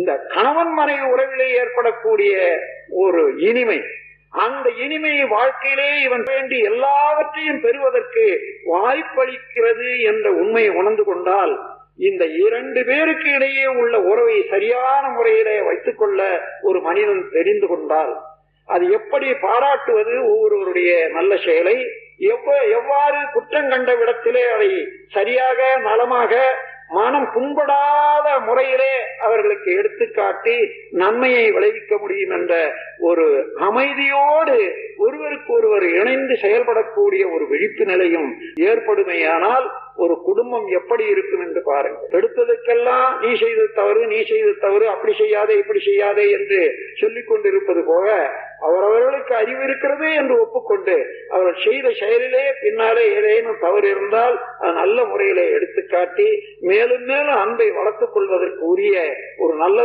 இந்த கணவன் மனைவி உறவிலே ஏற்படக்கூடிய ஒரு இனிமை, அந்த இனிமையை வாழ்க்கையிலே இவன் வேண்டி எல்லாவற்றையும் பெறுவதற்கு வாய்ப்பளிக்கிறது என்ற உண்மையை உணர்ந்து கொண்டால், இந்த இரண்டு பேருக்கு இடையே உள்ள உறவை சரியான முறையிலே வைத்துக் கொள்ள ஒரு மனிதன் தெரிந்து கொண்டால், அது எப்படி பாராட்டுவது ஒவ்வொருவருடைய நல்ல செயலை, எவ்வாறு குற்றம் கண்ட விடத்திலே அதை சரியாக நலமாக மனம் புண்படாத முறையிலே அவர்களுக்கு எடுத்துக்காட்டி நன்மையை விளைவிக்க முடியும் என்ற ஒரு அமைதியோடு ஒருவருக்கு ஒருவர் இணைந்து செயல்படக்கூடிய ஒரு விழிப்பு நிலையும் ஏற்படுமையானால் ஒரு குடும்பம் எப்படி இருக்கும் என்று பாருங்கள். எடுத்ததுக்கெல்லாம் நீ செய்து தவறு, நீ செய்து தவறு, அப்படி செய்யாதே இப்படி செய்யாதே என்று சொல்லிக் கொண்டிருப்பது போக, அவரவர்களுக்கு அறிவு இருக்கிறது என்று ஒப்புக்கொண்டு அவர்கள் செய்த செயலிலே பின்னாலே ஏதேனும் தவறு இருந்தால் அது நல்ல முறையிலே எடுத்துக்காட்டி மேலும் மேலும் அன்பை வளர்த்துக் கொள்வதற்கு உரிய ஒரு நல்ல